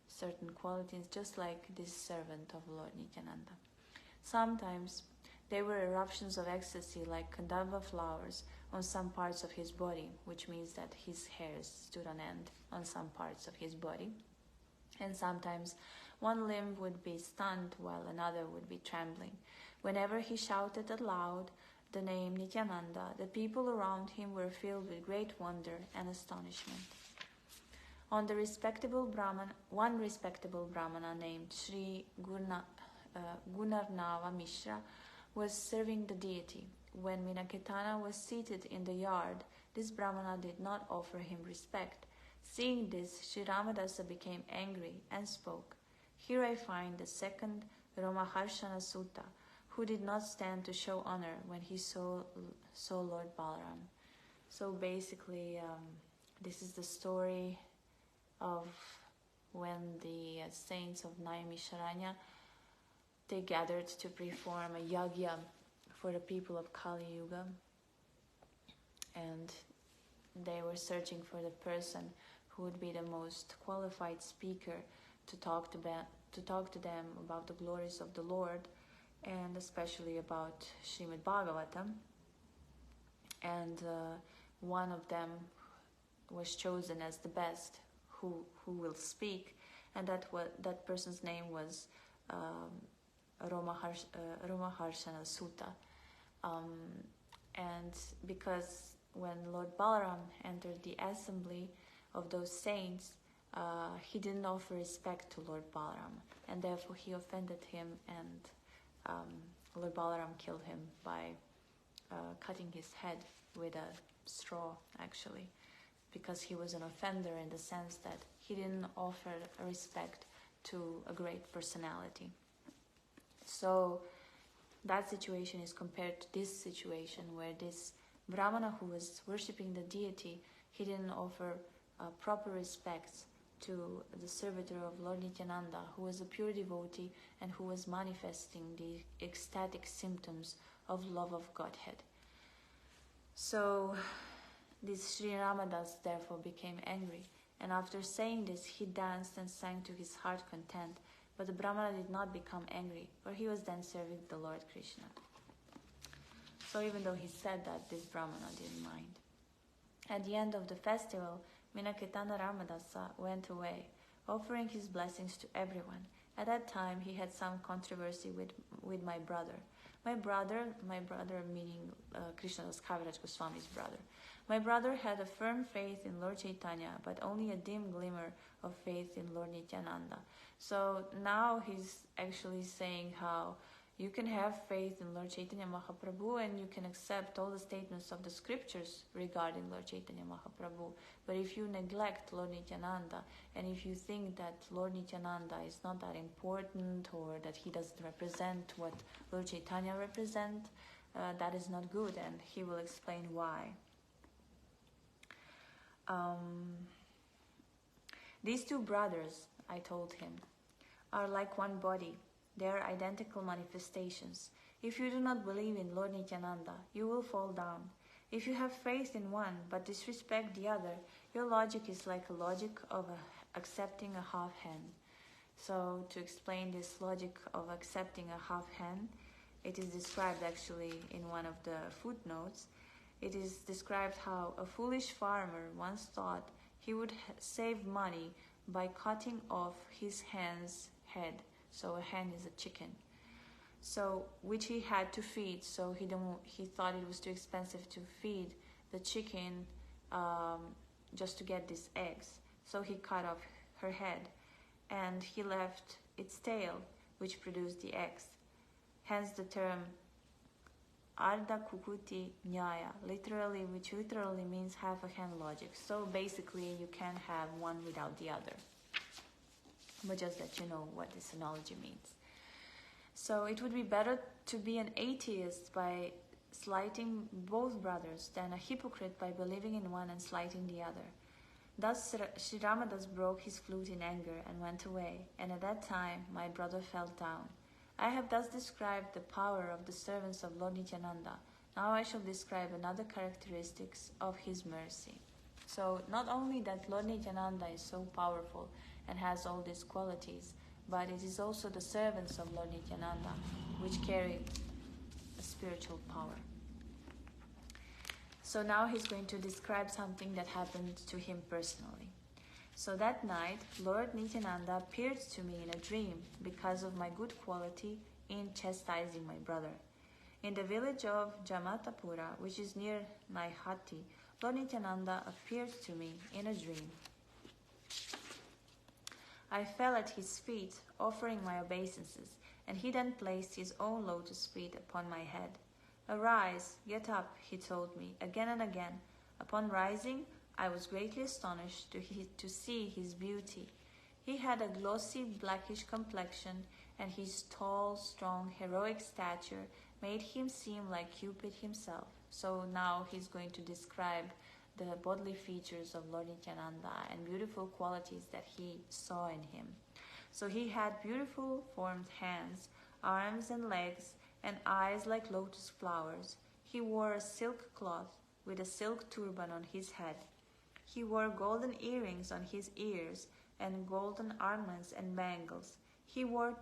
certain qualities, just like this servant of Lord Nityananda. Sometimes there were eruptions of ecstasy like kadamba flowers on some parts of his body, which means that his hairs stood on end on some parts of his body. And sometimes one limb would be stunned while another would be trembling. Whenever he shouted aloud the name Nityananda, the people around him were filled with great wonder and astonishment. One respectable Brahmana named Sri Gunarnava Mishra was serving the deity. When Minaketana was seated in the yard, this Brahmana did not offer him respect. Seeing this, Sri Ramadasa became angry and spoke. Here I find the second Ramaharshana Sutta, who did not stand to show honor when he saw Lord Balaram. So basically, this is the story of when the saints of Naimisharanya, they gathered to perform a yagya for the people of Kali Yuga, and they were searching for the person who would be the most qualified speaker to talk to them about the glories of the Lord, and especially about Srimad Bhagavatam. And one of them was chosen as the best who will speak, and that person's name was Ramaharshana Sutta. And because when Lord Balaram entered the assembly of those saints, he didn't offer respect to Lord Balaram, and therefore he offended him, and Lord Balaram killed him by cutting his head with a straw, actually, because he was an offender in the sense that he didn't offer respect to a great personality. So that situation is compared to this situation where this Brahmana who was worshipping the deity, he didn't offer proper respects to the servitor of Lord Nityananda, who was a pure devotee and who was manifesting the ecstatic symptoms of love of Godhead. So this Sri Ramadas therefore became angry, and after saying this, he danced and sang to his heart content. But the Brahmana did not become angry, for he was then serving the Lord Krishna. So even though he said that, this Brahmana didn't mind. At the end of the festival, Minaketana Ramadasa went away, offering his blessings to everyone. At that time, he had some controversy with my brother. My brother meaning Krishnadas Kaviraj Goswami's brother. My brother had a firm faith in Lord Chaitanya, but only a dim glimmer of faith in Lord Nityananda. So now he's actually saying how you can have faith in Lord Chaitanya Mahaprabhu and you can accept all the statements of the scriptures regarding Lord Chaitanya Mahaprabhu. But if you neglect Lord Nityananda, and if you think that Lord Nityananda is not that important, or that he doesn't represent what Lord Chaitanya represents, that is not good, and he will explain why. These two brothers, I told him, are like one body. They are identical manifestations. If you do not believe in Lord Nityananda, you will fall down. If you have faith in one but disrespect the other, your logic is like a logic of accepting a half hen. So to explain this logic of accepting a half hen, it is described actually in one of the footnotes. It is described how a foolish farmer once thought he would save money by cutting off his hen's head. So a hen is a chicken, so which he had to feed. So he thought it was too expensive to feed the chicken just to get these eggs. So he cut off her head, and he left its tail, which produced the eggs. Hence the term Ardha Kukuti Nyaya, which literally means half a hen logic. So basically, you can't have one without the other. But just that you know what this analogy means. So it would be better to be an atheist by slighting both brothers than a hypocrite by believing in one and slighting the other. Thus Sri Ramadas broke his flute in anger and went away, and at that time my brother fell down. I have thus described the power of the servants of Lord Nityananda. Now I shall describe another characteristics of his mercy. So not only that Lord Nityananda is so powerful and has all these qualities, but it is also the servants of Lord Nityananda which carry a spiritual power. So now he's going to describe something that happened to him personally. So that night, Lord Nityananda appeared to me in a dream because of my good quality in chastising my brother. In the village of Jamatapura, which is near Naihati, Lord Nityananda appeared to me in a dream. I fell at his feet, offering my obeisances, and he then placed his own lotus feet upon my head. Arise, get up, he told me, again and again. Upon rising, I was greatly astonished to see his beauty. He had a glossy blackish complexion, and his tall, strong, heroic stature made him seem like Cupid himself. So now he's going to describe the bodily features of Lord Nityananda and beautiful qualities that he saw in him. So he had beautiful formed hands, arms and legs, and eyes like lotus flowers. He wore a silk cloth with a silk turban on his head. He wore golden earrings on his ears and golden armlets and bangles. He wore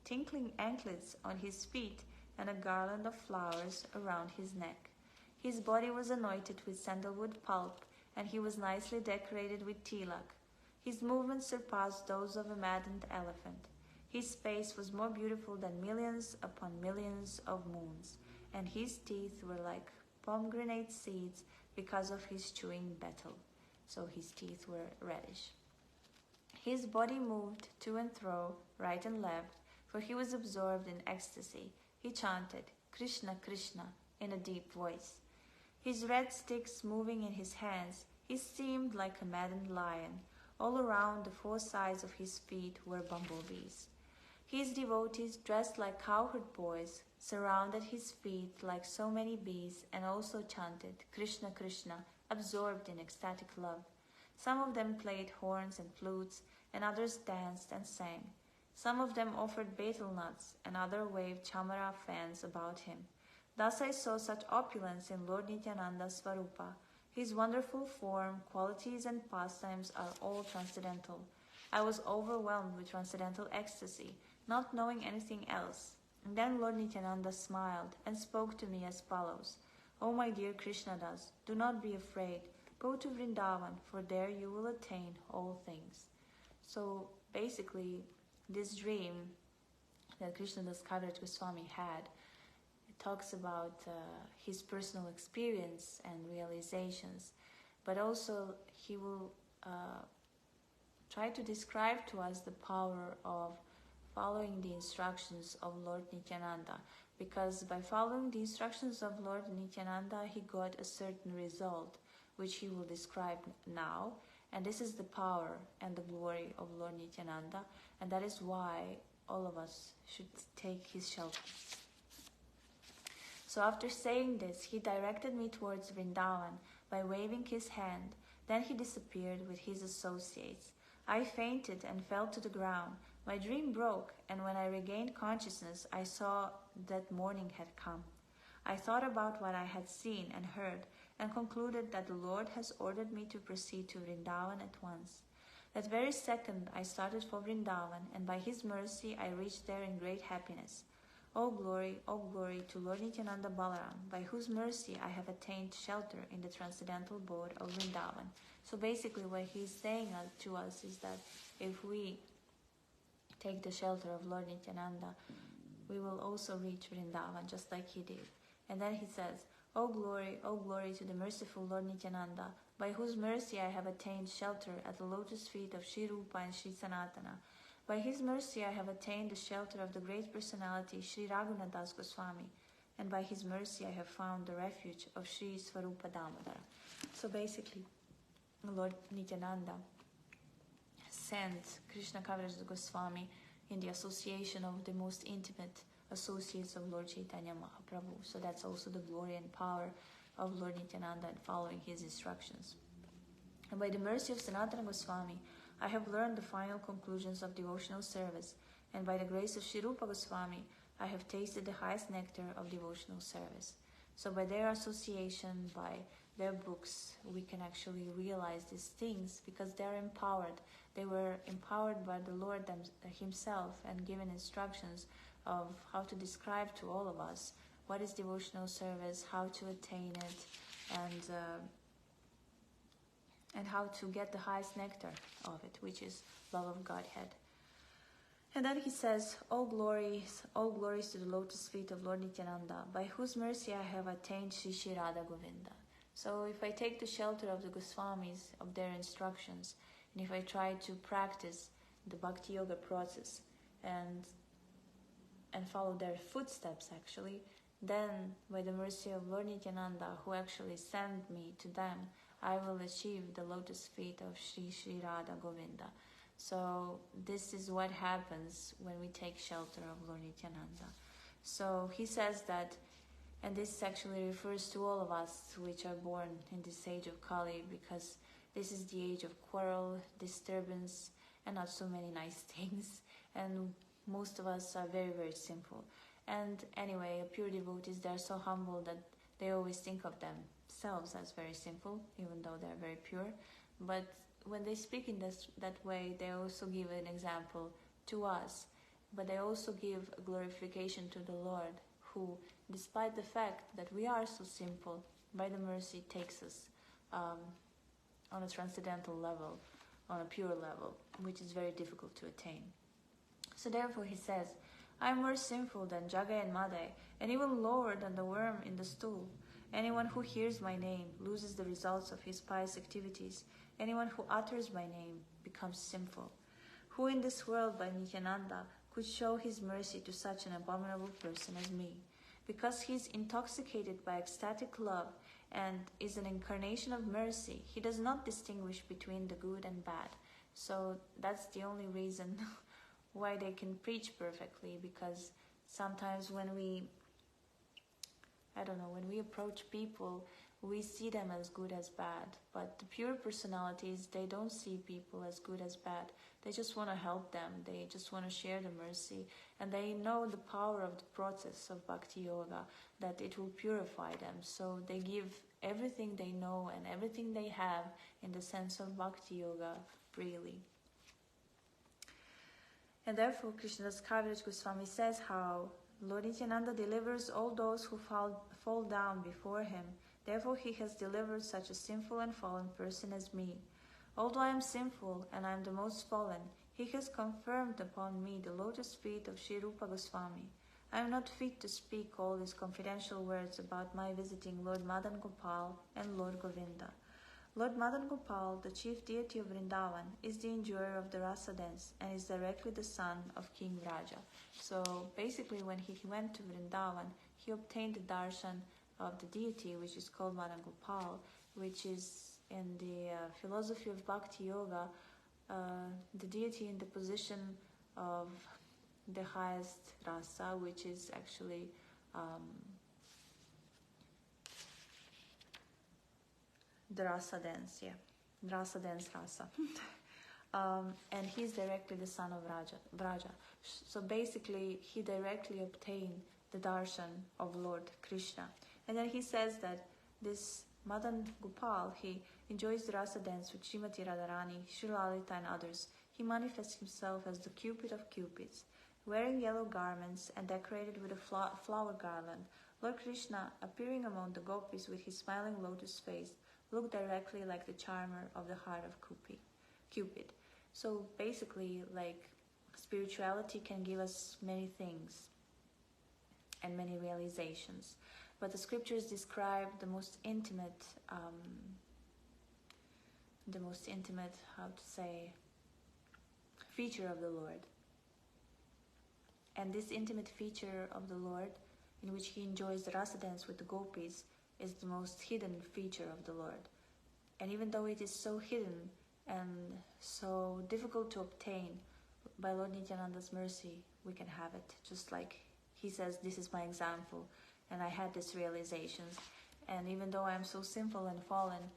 tinkling anklets on his feet and a garland of flowers around his neck. His body was anointed with sandalwood pulp, and he was nicely decorated with tilak. His movements surpassed those of a maddened elephant. His face was more beautiful than millions upon millions of moons, and his teeth were like pomegranate seeds because of his chewing betel. So his teeth were reddish. His body moved to and fro, right and left, for he was absorbed in ecstasy. He chanted, Krishna, Krishna, in a deep voice. His red sticks moving in his hands, he seemed like a maddened lion. All around the four sides of his feet were bumblebees. His devotees, dressed like cowherd boys, surrounded his feet like so many bees and also chanted, Krishna, Krishna, absorbed in ecstatic love. Some of them played horns and flutes, and others danced and sang. Some of them offered betel nuts, and others waved chamara fans about him. Thus I saw such opulence in Lord Nityananda's Svarupa. His wonderful form, qualities, and pastimes are all transcendental. I was overwhelmed with transcendental ecstasy, not knowing anything else. And then Lord Nityananda smiled and spoke to me as follows. O my dear Krishnadas, do not be afraid. Go to Vrindavan, for there you will attain all things. So basically, this dream that Krishnadas Kaviraj Goswami had, it talks about his personal experience and realizations, but also he will try to describe to us the power of following the instructions of Lord Nityananda, because by following the instructions of Lord Nityananda, he got a certain result, which he will describe now. And this is the power and the glory of Lord Nityananda, and that is why all of us should take his shelter. So after saying this, he directed me towards Vrindavan by waving his hand. Then he disappeared with his associates. I fainted and fell to the ground. My dream broke, and when I regained consciousness, I saw that morning had come. I thought about what I had seen and heard, and concluded that the Lord has ordered me to proceed to Vrindavan at once. That very second I started for Vrindavan, and by his mercy I reached there in great happiness. All glory to Lord Nityananda Balaram, by whose mercy I have attained shelter in the transcendental abode of Vrindavan. So basically what he's saying to us is that if we take the shelter of Lord Nityananda, we will also reach Vrindavan just like he did. And then he says, O glory to the merciful Lord Nityananda, by whose mercy I have attained shelter at the lotus feet of Shri Rupa and Shri Sanatana. By his mercy I have attained the shelter of the great personality Shri Raghunadas Goswami, and by his mercy I have found the refuge of Shri Svarupa Damodara. So basically, Lord Nityananda sent Krishna Kaviraj Goswami in the association of the most intimate associates of Lord Chaitanya Mahaprabhu. So that's also the glory and power of Lord Nityananda and following his instructions. And by the mercy of Sanatana Goswami, I have learned the final conclusions of devotional service, and by the grace of Shri Rupa Goswami, I have tasted the highest nectar of devotional service. So by their association, by their books, we can actually realize these things, because they are empowered. They were empowered by the Lord himself and given instructions of how to describe to all of us what is devotional service, how to attain it, and how to get the highest nectar of it, which is love of Godhead. And then he says, all glories to the lotus feet of Lord Nityananda, by whose mercy I have attained Sri Sri Radha Govinda. So if I take the shelter of the Goswamis, of their instructions, and if I try to practice the Bhakti Yoga process and follow their footsteps actually, then by the mercy of Lord Nityananda, who actually sent me to them, I will achieve the lotus feet of Sri Sri Radha Govinda. So this is what happens when we take shelter of Lord Nityananda. So he says that, and this actually refers to all of us which are born in this age of Kali, because this is the age of quarrel, disturbance, and not so many nice things. And most of us are very, very simple. And anyway, pure devotees, they are so humble that they always think of themselves as very simple, even though they are very pure. But when they speak in that way, they also give an example to us. But they also give a glorification to the Lord, who, despite the fact that we are so simple, by the mercy takes us on a transcendental level, on a pure level, which is very difficult to attain. So therefore he says, I am more sinful than Jaga and Made, and even lower than the worm in the stool. Anyone who hears my name loses the results of his pious activities. Anyone who utters my name becomes sinful. Who in this world by Nityananda could show his mercy to such an abominable person as me? Because he is intoxicated by ecstatic love and is an incarnation of mercy, he does not distinguish between the good and bad. So that's the only reason why they can preach perfectly, because sometimes when we approach people, we see them as good as bad. But the pure personalities, they don't see people as good as bad. They just want to help them. They just want to share the mercy. And they know the power of the process of Bhakti Yoga, that it will purify them. So they give everything they know and everything they have in the sense of Bhakti Yoga freely. And therefore, Krishnadas Kaviraj Goswami says how Lord Nityananda delivers all those who fall down before him. Therefore, he has delivered such a sinful and fallen person as me. Although I am sinful and I am the most fallen, he has confirmed upon me the lotus feet of Sri Rupa Goswami. I am not fit to speak all these confidential words about my visiting Lord Madan Gopal and Lord Govinda. Lord Madan Gopal, the chief deity of Vrindavan, is the enjoyer of the rasa dance and is directly the son of King Raja. So basically, when he went to Vrindavan, he obtained the darshan of the deity, which is called Madan Gopal, which is in the philosophy of Bhakti Yoga, the deity in the position of the highest rasa, which is actually the rasa dance, rasa dance rasa. And he's directly the son of Raja. So basically, he directly obtained the darshan of Lord Krishna. And then he says that this Madan Gopal, he enjoys the rasa dance with Srimati Radharani, Sri Lalita and others. He manifests himself as the Cupid of Cupids. Wearing yellow garments and decorated with a flower garland, Lord Krishna, appearing among the gopis with his smiling lotus face, looked directly like the charmer of the heart of Cupid. So basically, like, spirituality can give us many things and many realizations. But the scriptures describe the most intimate, feature of the Lord. And this intimate feature of the Lord, in which he enjoys the rasa dance with the gopis, is the most hidden feature of the Lord. And even though it is so hidden and so difficult to obtain, by Lord Nityananda's mercy, we can have it. Just like he says, this is my example, and I had these realizations. And even though I am so sinful and fallen,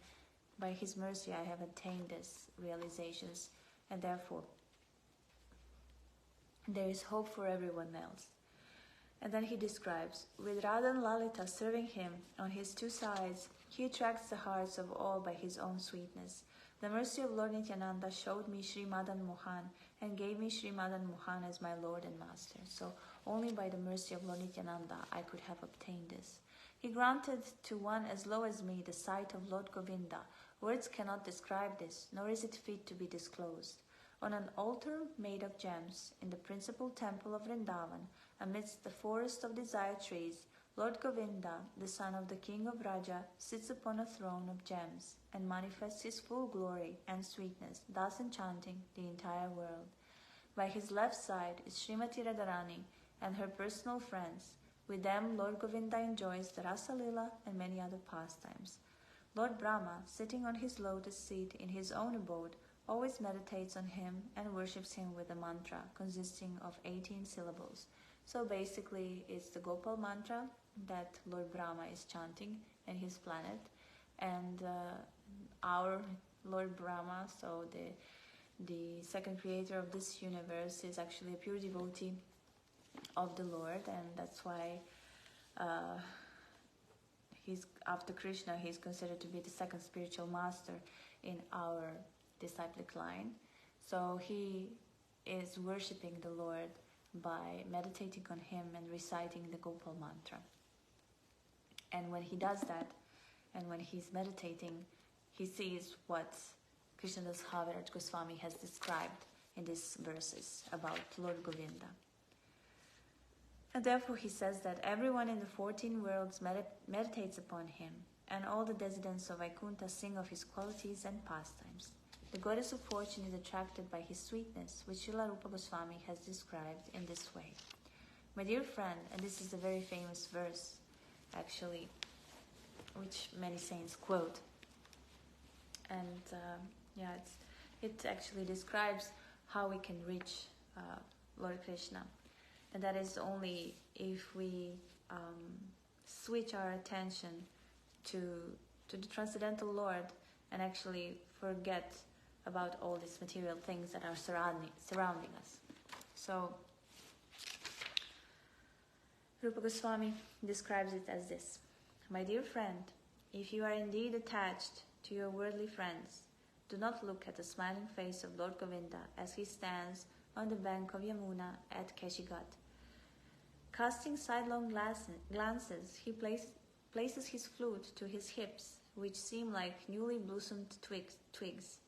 by his mercy I have attained these realizations. And therefore, there is hope for everyone else. And then he describes, with Radha and Lalita serving him on his two sides, He attracts the hearts of all by his own sweetness. The mercy of Lord Nityananda showed me Sri Madan Mohan and gave me Sri Madan Mohan as my Lord and Master. So only by the mercy of Lord Nityananda I could have obtained this. He granted to one as low as me the sight of Lord Govinda. Words cannot describe this, nor is it fit to be disclosed. On an altar made of gems, in the principal temple of Vrindavan, amidst the forest of desire trees, Lord Govinda, the son of the king of Raja, sits upon a throne of gems and manifests his full glory and sweetness, thus enchanting the entire world. By his left side is Srimati Radharani and her personal friends. With them, Lord Govinda enjoys the Rasa Lila and many other pastimes. Lord Brahma, sitting on his lotus seat in his own abode, always meditates on him and worships him with a mantra consisting of 18 syllables. So basically, it's the Gopal mantra that Lord Brahma is chanting in his planet, and our Lord Brahma, so the second creator of this universe, is actually a pure devotee of the Lord, and that's why he's after Krishna, he's considered to be the second spiritual master in our disciplic line. So he is worshipping the Lord by meditating on him and reciting the Gopal mantra. And when he does that, and when he's meditating, he sees what Krishnadas Haviraj Goswami has described in these verses about Lord Govinda. And therefore he says that everyone in the 14 worlds meditates upon him, and all the residents of Vaikuntha sing of his qualities and pastimes. The goddess of fortune is attracted by his sweetness, which Srila Rupa Goswami has described in this way. My dear friend, and this is a very famous verse, actually, which many saints quote. And it actually describes how we can reach Lord Krishna. And that is only if we switch our attention to the transcendental Lord and actually forget about all these material things that are surrounding us. So Rupa Goswami describes it as this: my dear friend, if you are indeed attached to your worldly friends, do not look at the smiling face of Lord Govinda as he stands on the bank of Yamuna at Keshigat. Casting sidelong glances, he places his flute to his hips, which seem like newly blossomed twigs.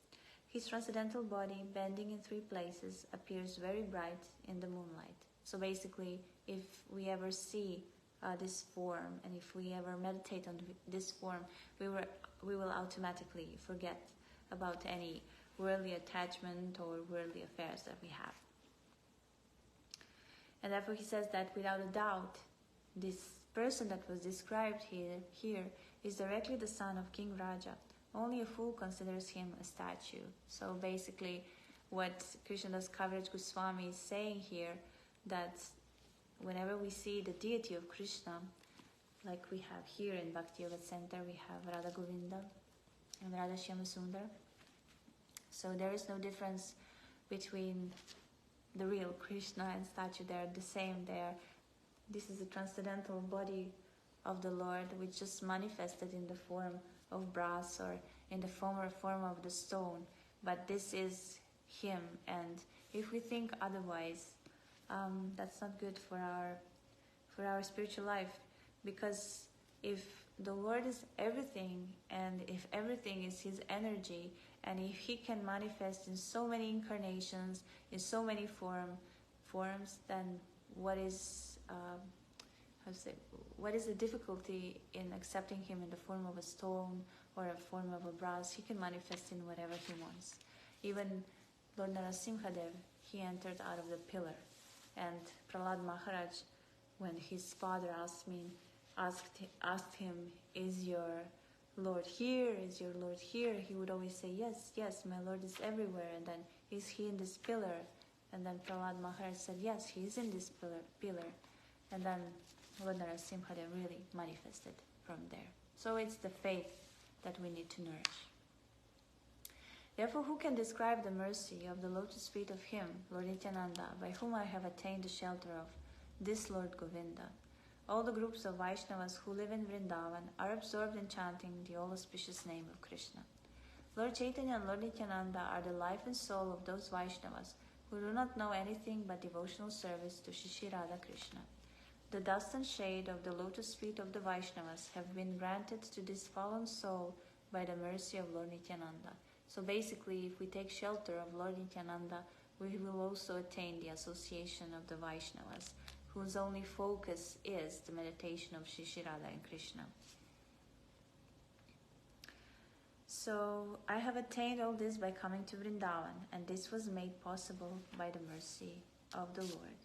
His transcendental body, bending in 3 places, appears very bright in the moonlight. So basically, if we ever see this form, and if we ever meditate on this form, we will automatically forget about any worldly attachment or worldly affairs that we have. And therefore he says that without a doubt, this person that was described here is directly the son of King Raja. Only a fool considers him a statue. So basically what Krishnadas Kaviraj Goswami is saying here, that whenever we see the deity of Krishna, like we have here in Bhakti Yoga Centar, we have Radha Govinda and Radha Shyama Sundar. So there is no difference between the real Krishna and statue. They are the same. This is the transcendental body of the Lord, which just manifested in the form of brass or in the form of the stone. But this is him, and if we think otherwise, that's not good for our spiritual life, because if the Lord is everything, and if everything is his energy, and if he can manifest in so many incarnations, in so many forms, then what is the difficulty in accepting him in the form of a stone or a form of a brass? He can manifest in whatever he wants. Even Lord Narasimhadev, he entered out of the pillar. And Prahlad Maharaj, when his father asked him, is your Lord here? Is your Lord here? He would always say, yes, yes, my Lord is everywhere. And then, is he in this pillar? And then Prahlad Maharaj said, yes, he is in this pillar. And then Lord Narasimhadev really manifested from there. So it's the faith that we need to nourish. Therefore, who can describe the mercy of the lotus feet of him, Lord Nityananda, by whom I have attained the shelter of this Lord Govinda? all the groups of Vaishnavas who live in Vrindavan are absorbed in chanting the all-auspicious name of Krishna. Lord Chaitanya and Lord Nityananda are the life and soul of those Vaishnavas who do not know anything but devotional service to Shri Radha Krishna. The dust and shade of the lotus feet of the Vaishnavas have been granted to this fallen soul by the mercy of Lord Nityananda. So basically, if we take shelter of Lord Nityananda, we will also attain the association of the Vaishnavas, whose only focus is the meditation of Shri Radha and Krishna. So I have attained all this by coming to Vrindavan, and this was made possible by the mercy of the Lord.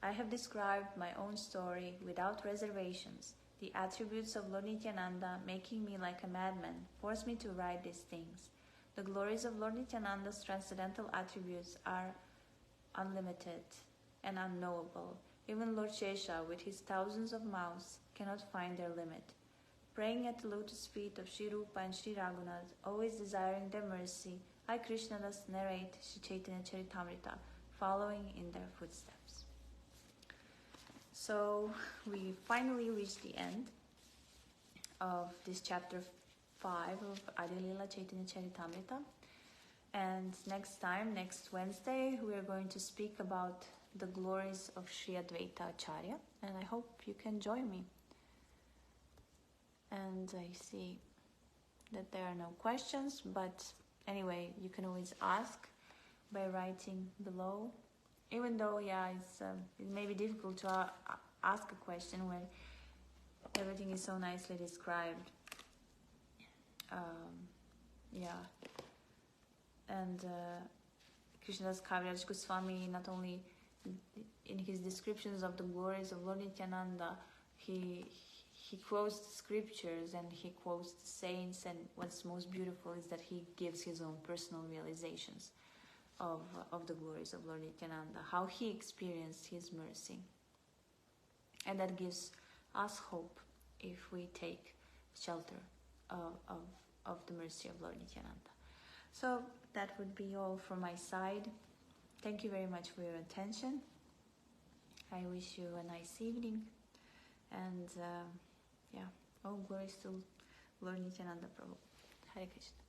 I have described my own story without reservations. The attributes of Lord Nityananda, making me like a madman, force me to write these things. The glories of Lord Nityananda's transcendental attributes are unlimited and unknowable. Even Lord Shesha, with his thousands of mouths, cannot find their limit. Praying at the lotus feet of Sri Rupa and Sri Raghunath, always desiring their mercy, I, Krishnadas, narrate Sri Chaitanya Charitamrita, following in their footsteps. So we finally reached the end of this chapter 5 of Adi Lila Chaitanya Charitamrita. And next Wednesday, we are going to speak about the glories of Sri Advaita Acharya. And I hope you can join me. And I see that there are no questions, but anyway, you can always ask by writing below. Even though, it may be difficult to ask a question when everything is so nicely described. And Krishnadas Kaviraj Goswami, not only in his descriptions of the glories of Lord Nityananda, he quotes the scriptures and he quotes the saints, and what's most beautiful is that he gives his own personal realizations of the glories of Lord Nityananda, how he experienced his mercy. And that gives us hope if we take shelter of the mercy of Lord Nityananda. So that would be all from my side. Thank you very much for your attention. I wish you a nice evening. And all glories to Lord Nityananda Prabhu. Hare Krishna.